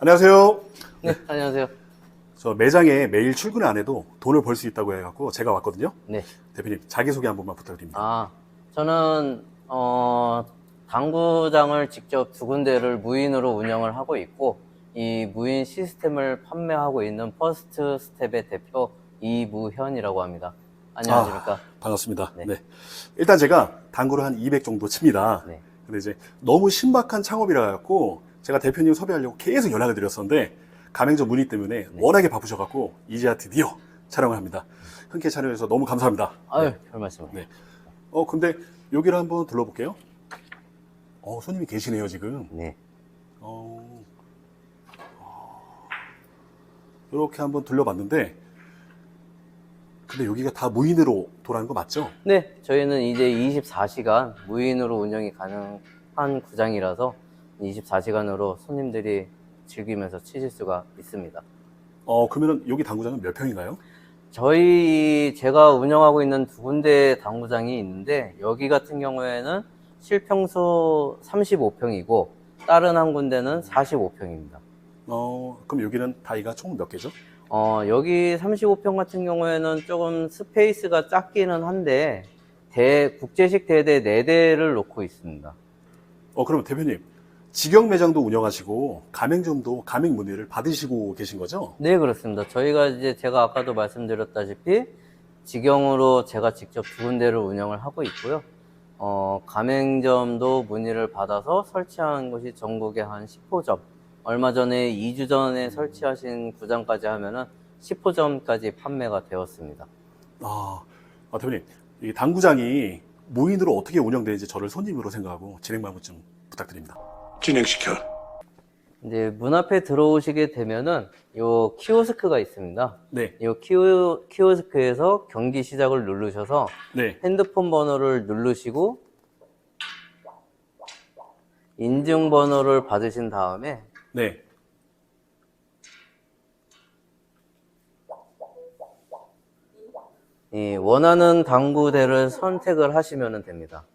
안녕하세요. 네, 안녕하세요. 저 매장에 매일 출근 안 해도 돈을 벌 수 있다고 해갖고 제가 왔거든요. 네. 대표님 자기소개 한 번만 부탁드립니다. 저는, 당구장을 직접 두 군데를 무인으로 운영을 하고 있고, 이 무인 시스템을 판매하고 있는 퍼스트 스텝의 대표 이무현이라고 합니다. 안녕하십니까? 반갑습니다. 네. 네. 일단 제가 당구를 한 200 정도 칩니다. 네. 근데 이제 너무 신박한 창업이라 갖고 제가 대표님 섭외하려고 계속 연락을 드렸었는데 가맹점 문의 때문에 워낙에 바쁘셔갖고 이제야 드디어 촬영을 합니다. 흔쾌히 촬영해서 너무 감사합니다. 아유, 별 말씀을. 네. 근데 여기를 한번 둘러볼게요. 손님이 계시네요, 지금. 네. 이렇게 한번 둘러봤는데, 근데 여기가 다 무인으로 돌아가는 거 맞죠? 네, 저희는 이제 24시간 무인으로 운영이 가능한 구장이라서 24시간으로 손님들이 즐기면서 치실 수가 있습니다. 그러면 여기 당구장은 몇 평인가요? 제가 운영하고 있는 두 군데 당구장이 있는데, 여기 같은 경우에는 실평수 35평이고, 다른 한 군데는 45평입니다. 그럼 여기는 다이가 총 몇 개죠? 여기 35평 같은 경우에는 조금 스페이스가 작기는 한데, 국제식 대대 4대를 놓고 있습니다. 그럼 대표님, 직영 매장도 운영하시고, 가맹점도 가맹 문의를 받으시고 계신 거죠? 네, 그렇습니다. 제가 아까도 말씀드렸다시피, 직영으로 제가 직접 두 군데를 운영을 하고 있고요. 가맹점도 문의를 받아서 설치한 곳이 전국에 한 10호점. 얼마 전에 2주 전에 설치하신 구장까지 하면은 10호점까지 판매가 되었습니다. 대표님, 이 당구장이 무인으로 어떻게 운영되는지 저를 손님으로 생각하고 진행 방법 좀 부탁드립니다. 진행시켜. 이제 문 앞에 들어오시게 되면은 요 키오스크가 있습니다. 네. 요 키오스크에서 경기 시작을 누르셔서 네. 핸드폰 번호를 누르시고 인증 번호를 받으신 다음에 네. 원하는 당구대를 선택을 하시면 됩니다.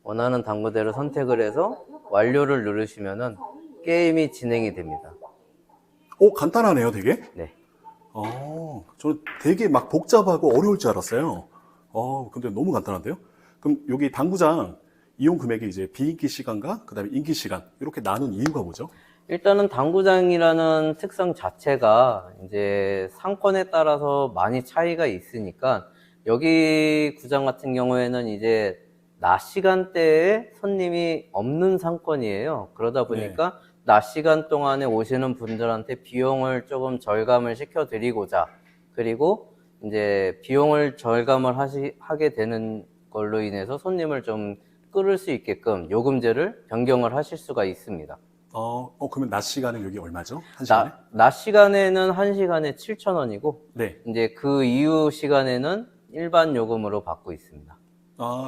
원하는 당구대를 선택을 해서 완료를 누르시면은 게임이 진행이 됩니다. 간단하네요, 되게. 네. 저는 되게 막 복잡하고 어려울 줄 알았어요. 근데 너무 간단한데요? 그럼 여기 당구장 이용 금액이 이제 비인기 시간과 그 다음에 인기 시간 이렇게 나눈 이유가 뭐죠? 일단은 당구장이라는 특성 자체가 이제 상권에 따라서 많이 차이가 있으니까 여기 구장 같은 경우에는 이제 낮 시간대에 손님이 없는 상권이에요. 그러다 보니까 낮 시간 동안에 오시는 분들한테 비용을 조금 절감을 시켜드리고자, 그리고 이제 비용을 절감을 하게 되는 걸로 인해서 손님을 좀 끌을 수 있게끔 요금제를 변경을 하실 수가 있습니다. 그러면 낮 시간은 여기 얼마죠? 한 시간에? 낮 시간에는 1시간에 7,000원이고, 네. 이제 그 이후 시간에는 일반 요금으로 받고 있습니다.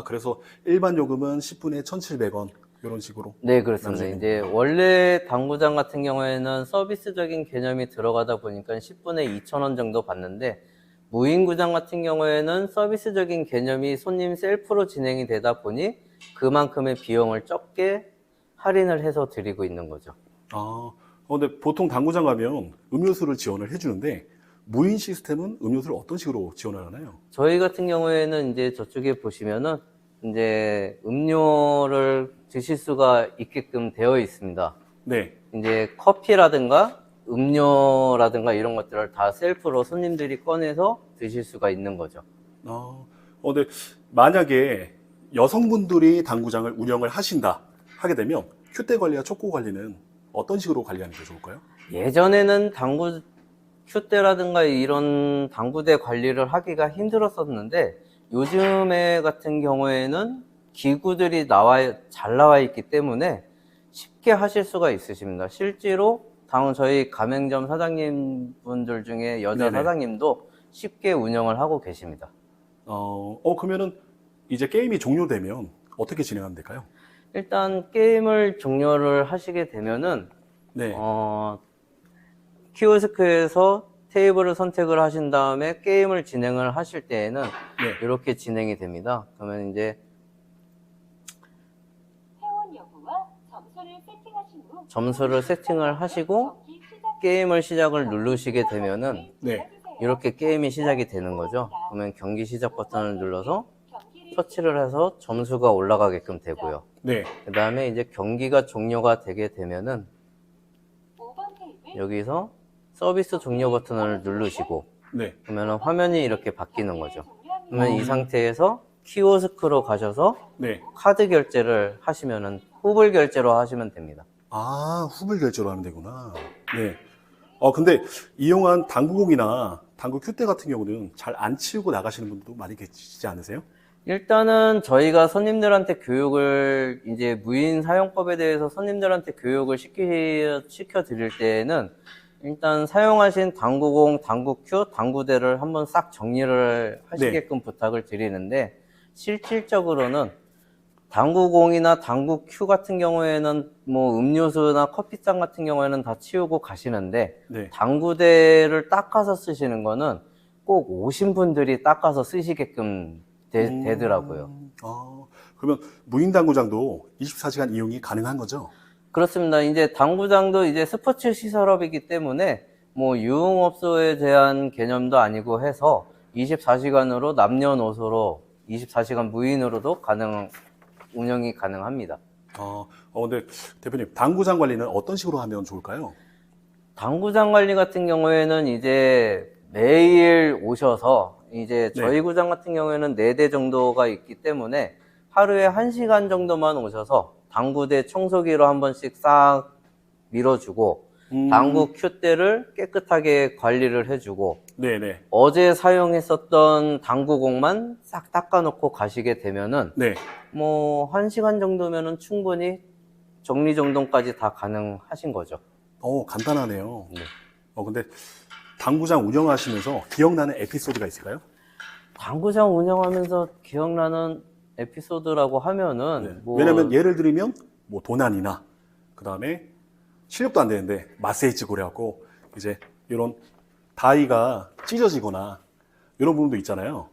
그래서 일반 요금은 10분에 1,700원 이런 식으로. 네, 그렇습니다. 이제 원래 당구장 같은 경우에는 서비스적인 개념이 들어가다 보니까 10분에 2,000원 정도 받는데, 무인구장 같은 경우에는 서비스적인 개념이 손님 셀프로 진행이 되다 보니 그만큼의 비용을 적게 할인을 해서 드리고 있는 거죠. 근데 보통 당구장 가면 음료수를 지원을 해주는데 무인 시스템은 음료수를 어떤 식으로 지원을 하나요? 저희 같은 경우에는 이제 저쪽에 보시면은 이제 음료를 드실 수가 있게끔 되어 있습니다. 네. 이제 커피라든가 음료라든가 이런 것들을 다 셀프로 손님들이 꺼내서 드실 수가 있는 거죠. 근데 만약에 여성분들이 당구장을 운영을 하게 되면 휴대 관리와 촉구 관리는 어떤 식으로 관리하는 게 좋을까요? 예전에는 큐대라든가 이런 당구대 관리를 하기가 힘들었었는데, 요즘에 같은 경우에는 기구들이 잘 나와 있기 때문에 쉽게 하실 수가 있으십니다. 실제로 저희 가맹점 사장님 분들 중에 여자 네네. 사장님도 쉽게 운영을 하고 계십니다. 그러면은 이제 게임이 종료되면 어떻게 진행하면 될까요? 일단 게임을 종료를 하시게 되면은 네. 키오스크에서 테이블을 선택을 하신 다음에 게임을 진행을 하실 때에는 이렇게 진행이 됩니다. 그러면 이제 회원 여부와 점수를 세팅하신 후 점수를 세팅을 하시고 경기 시작 게임을 시작을 누르시게 되면은 네. 이렇게 게임이 시작이 되는 거죠. 그러면 경기 시작 버튼을 눌러서 터치를 해서 점수가 올라가게끔 되고요. 네. 그 다음에 이제 경기가 종료가 되게 되면은 여기서 서비스 종료 버튼을 누르시고 네. 그러면은 화면이 이렇게 바뀌는 거죠. 그러면 이 상태에서 키오스크로 가셔서 네. 카드 결제를 하시면은 후불 결제로 하시면 됩니다. 아, 후불 결제로 하면 되구나. 네. 근데 이용한 당구공이나 당구 큐대 같은 경우는 잘 안 치우고 나가시는 분들도 많이 계시지 않으세요? 일단은 저희가 손님들한테 교육을 이제 무인 사용법에 대해서 손님들한테 교육을 시켜 드릴 때에는 일단 사용하신 당구공, 당구큐, 당구대를 한번 싹 정리를 하시게끔 부탁을 드리는데 실질적으로는 당구공이나 당구큐 같은 경우에는 뭐 음료수나 커피잔 같은 경우에는 다 치우고 가시는데 네. 당구대를 닦아서 쓰시는 거는 꼭 오신 분들이 닦아서 쓰시게끔 되더라고요. 그러면 무인 당구장도 24시간 이용이 가능한 거죠? 그렇습니다. 이제 당구장도 이제 스포츠 시설업이기 때문에 뭐 유흥업소에 대한 개념도 아니고 해서 24시간으로 남녀노소로 24시간 무인으로도 운영이 가능합니다. 근데 대표님, 당구장 관리는 어떤 식으로 하면 좋을까요? 당구장 관리 같은 경우에는 이제 매일 오셔서 이제 저희 네. 구장 같은 경우에는 4대 정도가 있기 때문에 하루에 1시간 정도만 오셔서 당구대 청소기로 한 번씩 싹 밀어주고 당구 큐대를 깨끗하게 관리를 해주고 네네. 어제 사용했었던 당구공만 싹 닦아놓고 가시게 되면은 네. 뭐 1시간 정도면은 충분히 정리정돈까지 다 가능하신 거죠. 간단하네요. 네. 근데 당구장 운영하시면서 기억나는 에피소드가 있을까요? 당구장 운영하면서 기억나는 에피소드라고 하면은 네. 뭐 왜냐면 예를 들면 뭐 도난이나 그 다음에 실력도 안 되는데 마세이 찍고 그래갖고 이제 이런 다이가 찢어지거나 이런 부분도 있잖아요.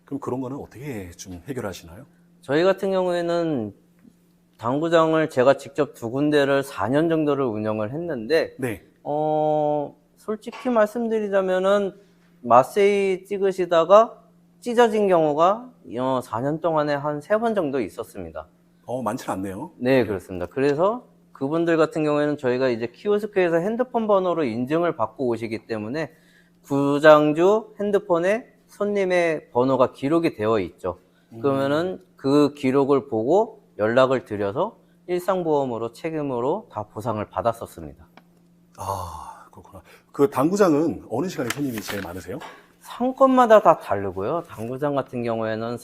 그럼 그런 거는 어떻게 좀 해결하시나요? 저희 같은 경우에는 당구장을 제가 직접 2군데를 4년 정도를 운영을 했는데 네. 솔직히 말씀드리자면은 마세이 찍으시다가 찢어진 경우가 4년 동안에 한 3번 정도 있었습니다. 많지는 않네요. 네, 그렇습니다. 그래서 그분들 같은 경우에는 저희가 이제 키오스크에서 핸드폰 번호로 인증을 받고 오시기 때문에 구장주 핸드폰에 손님의 번호가 기록이 되어 있죠. 그러면은 그 기록을 보고 연락을 드려서 일상보험으로 책임으로 다 보상을 받았었습니다. 그렇구나. 그 당구장은 어느 시간에 손님이 제일 많으세요? 상권마다 다 다르고요. 당구장 같은 경우에는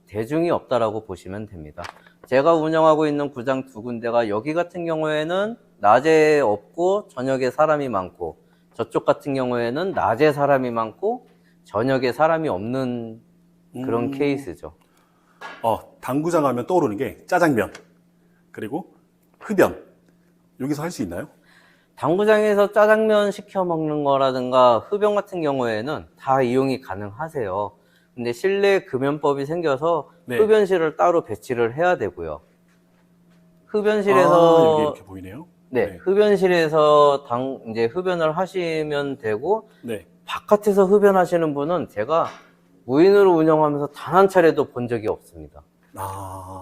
대중이 없다라고 보시면 됩니다. 제가 운영하고 있는 구장 2군데가 여기 같은 경우에는 낮에 없고 저녁에 사람이 많고 저쪽 같은 경우에는 낮에 사람이 많고 저녁에 사람이 없는 그런 케이스죠. 당구장 하면 떠오르는 게 짜장면, 그리고 흡연. 여기서 할 수 있나요? 당구장에서 짜장면 시켜 먹는 거라든가 흡연 같은 경우에는 다 이용이 가능하세요. 근데 실내 금연법이 생겨서 네. 흡연실을 따로 배치를 해야 되고요. 흡연실에서 여기 이렇게 보이네요. 네, 흡연실에서 이제 흡연을 하시면 되고 네. 바깥에서 흡연하시는 분은 제가 무인으로 운영하면서 단 한 차례도 본 적이 없습니다.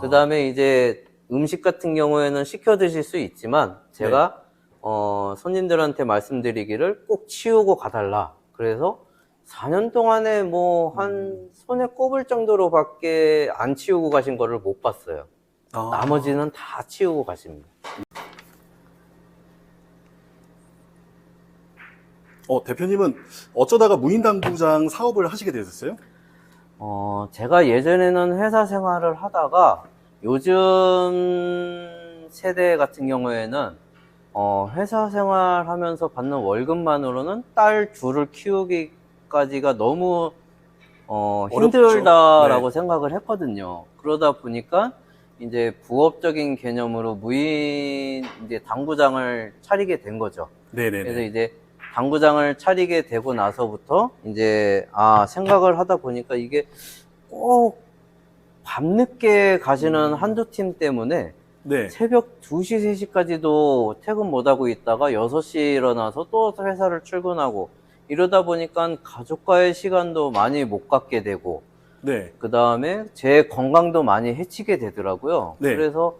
그 다음에 이제 음식 같은 경우에는 시켜 드실 수 있지만 제가 손님들한테 말씀드리기를 꼭 치우고 가달라. 그래서 4년 동안에 뭐 한 손에 꼽을 정도로밖에 안 치우고 가신 거를 못 봤어요. 나머지는 다 치우고 가십니다. 대표님은 어쩌다가 무인당구장 사업을 하시게 되셨어요? 제가 예전에는 회사 생활을 하다가 요즘 세대 같은 경우에는 회사 생활하면서 받는 월급만으로는 딸 둘을 키우기까지가 너무 힘들다라고 생각을 했거든요. 그러다 보니까 이제 부업적인 개념으로 무인 이제 당구장을 차리게 된 거죠. 네네네. 그래서 이제 당구장을 차리게 되고 나서부터 이제 생각을 하다 보니까 이게 꼭 밤늦게 가시는 한두 팀 때문에 네. 새벽 2시, 3시까지도 퇴근 못하고 있다가 6시에 일어나서 또 회사를 출근하고 이러다 보니까 가족과의 시간도 많이 못 갖게 되고 네. 그 다음에 제 건강도 많이 해치게 되더라고요. 네. 그래서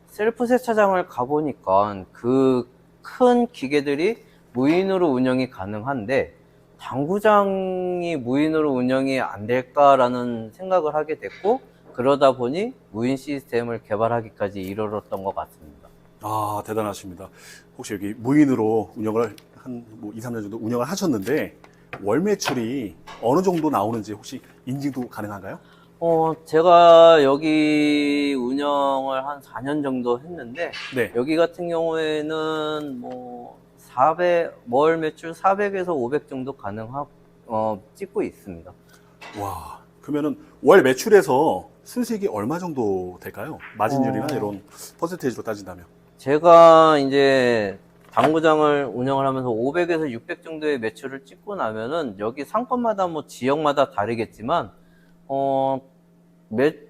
셀프 세차장을 가보니까 그 큰 기계들이 무인으로 운영이 가능한데 당구장이 무인으로 운영이 안 될까라는 생각을 하게 됐고 그러다 보니 무인 시스템을 개발하기까지 이르렀던 것 같습니다. 아, 대단하십니다. 혹시 여기 무인으로 운영을 한 뭐 2, 3년 정도 운영을 하셨는데 월 매출이 어느 정도 나오는지 혹시 인증도 가능한가요? 제가 여기 운영을 한 4년 정도 했는데, 네. 여기 같은 경우에는 뭐, 월 매출 400에서 500 정도 찍고 있습니다. 와, 그러면은 월 매출에서 순수익이 얼마 정도 될까요? 마진율이나 이런 퍼센테이지로 따진다면. 제가 이제 당구장을 운영을 하면서 500에서 600 정도의 매출을 찍고 나면은, 여기 상권마다 뭐 지역마다 다르겠지만,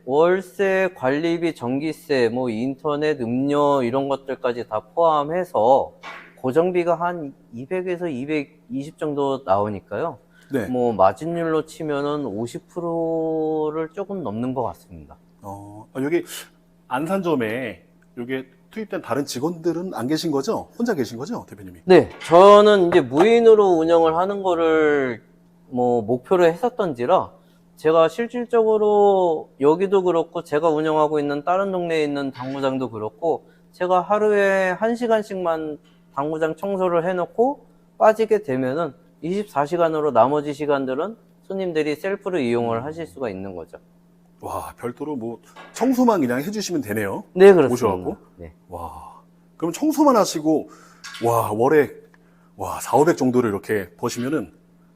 월세, 관리비, 전기세, 뭐 인터넷, 음료 이런 것들까지 다 포함해서 고정비가 한 200에서 220 정도 나오니까요. 네. 뭐 마진율로 치면은 50%를 조금 넘는 것 같습니다. 여기 안산점에 여기 투입된 다른 직원들은 안 계신 거죠? 혼자 계신 거죠, 대표님이? 네, 저는 이제 무인으로 운영을 하는 거를 뭐 목표로 했었던지라 제가 실질적으로 여기도 그렇고 제가 운영하고 있는 다른 동네에 있는 당구장도 그렇고 제가 하루에 1시간씩만 당구장 청소를 해놓고 빠지게 되면은 24시간으로 나머지 시간들은 손님들이 셀프로 이용을 하실 수가 있는 거죠. 와, 별도로 뭐 청소만 그냥 해주시면 되네요. 네, 그렇습니다. 오셔갖고. 네. 와, 그럼 청소만 하시고 와, 월에 4, 500 정도를 이렇게 버시면은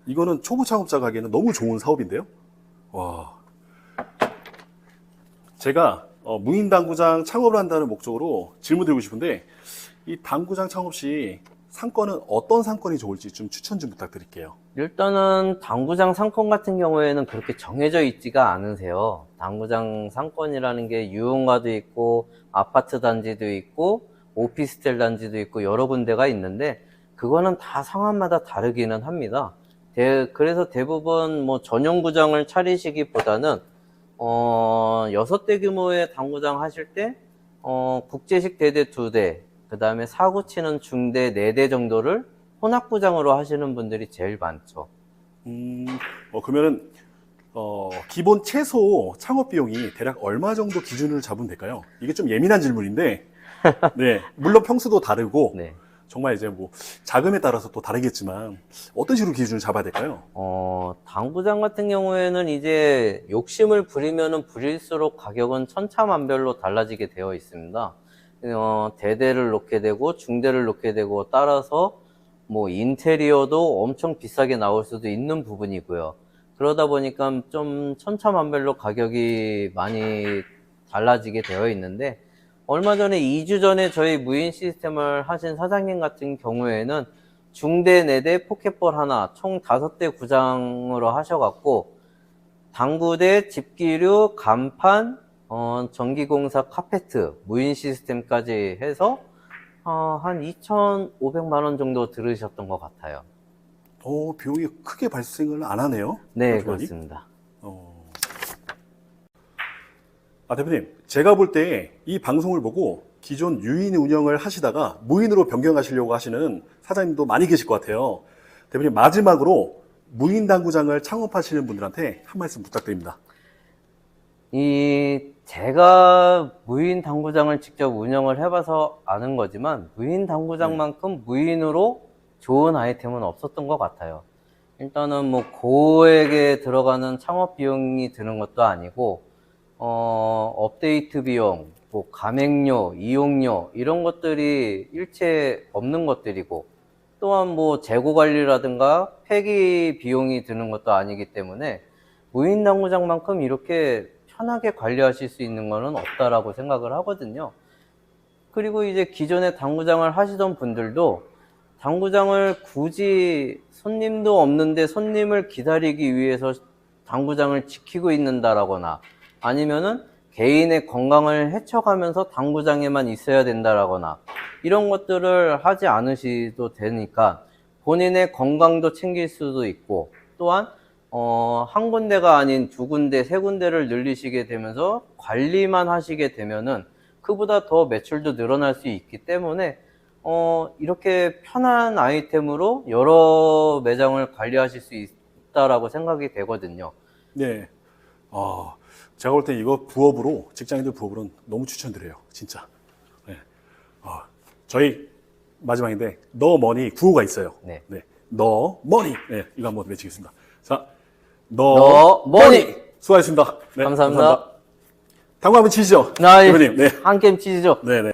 이거는 초보 창업자 가기에는 너무 좋은 사업인데요. 와, 제가 무인 당구장 창업을 한다는 목적으로 질문 드리고 싶은데 이 당구장 창업 시 상권은 어떤 상권이 좋을지 좀 추천 좀 부탁드릴게요. 일단은 당구장 상권 같은 경우에는 그렇게 정해져 있지가 않으세요. 당구장 상권이라는 게 유흥가도 있고 아파트 단지도 있고 오피스텔 단지도 있고 여러 군데가 있는데 그거는 다 상황마다 다르기는 합니다. 그래서 대부분 뭐 전용 구장을 차리시기보다는 6대 규모의 당구장 하실 때 국제식 대대 2대, 그 다음에 사구 치는 중대 4대 정도를 혼합구장으로 하시는 분들이 제일 많죠. 그러면은 기본 최소 창업 비용이 대략 얼마 정도 기준을 잡으면 될까요? 이게 좀 예민한 질문인데, 네, 물론 평수도 다르고, 네. 정말 이제 뭐 자금에 따라서 또 다르겠지만 어떤 식으로 기준을 잡아야 될까요? 당구장 같은 경우에는 이제 욕심을 부리면은 부릴수록 가격은 천차만별로 달라지게 되어 있습니다. 대대를 놓게 되고 중대를 놓게 되고 따라서 뭐 인테리어도 엄청 비싸게 나올 수도 있는 부분이고요. 그러다 보니까 좀 천차만별로 가격이 많이 달라지게 되어 있는데 얼마 전에 2주 전에 저희 무인 시스템을 하신 사장님 같은 경우에는 중대 4대 포켓볼 하나 총 5대 구장으로 하셔갖고 당구대, 집기류, 간판, 전기공사, 카페트, 무인 시스템까지 해서 한 2,500만 원 정도 들으셨던 것 같아요. 비용이 크게 발생을 안 하네요. 네, 그렇지만이? 그렇습니다. 대표님, 제가 볼 때 이 방송을 보고 기존 유인 운영을 하시다가 무인으로 변경하시려고 하시는 사장님도 많이 계실 것 같아요. 대표님, 마지막으로 무인 당구장을 창업하시는 분들한테 한 말씀 부탁드립니다. 제가 무인 당구장을 직접 운영을 해봐서 아는 거지만 무인 당구장만큼 무인으로 좋은 아이템은 없었던 것 같아요. 일단은 뭐 고액에 들어가는 창업 비용이 드는 것도 아니고 업데이트 비용, 뭐 가맹료, 이용료 이런 것들이 일체 없는 것들이고 또한 뭐 재고 관리라든가 폐기 비용이 드는 것도 아니기 때문에 무인 당구장만큼 이렇게 편하게 관리하실 수 있는 거는 없다라고 생각을 하거든요. 그리고 이제 기존에 당구장을 하시던 분들도 당구장을 굳이 손님도 없는데 손님을 기다리기 위해서 당구장을 지키고 있는다라거나 아니면은 개인의 건강을 해쳐가면서 당구장에만 있어야 된다라거나 이런 것들을 하지 않으셔도 되니까 본인의 건강도 챙길 수도 있고 또한 한 군데가 아닌 두 군데, 세 군데를 늘리시게 되면서 관리만 하시게 되면은 그보다 더 매출도 늘어날 수 있기 때문에 이렇게 편한 아이템으로 여러 매장을 관리하실 수 있다라고 생각이 되거든요. 네. 제가 볼 때 이거 부업으로, 직장인들 부업으로는 너무 추천드려요. 진짜. 네. 저희 마지막인데, 너 머니 구호가 있어요. 네. 너 머니. 네. 이거 한번 외치겠습니다. 자, 너 머니. 수고하셨습니다. 네, 감사합니다. 당구 한번 치시죠. 예. 대표님. 네. 한 게임 치시죠. 네네.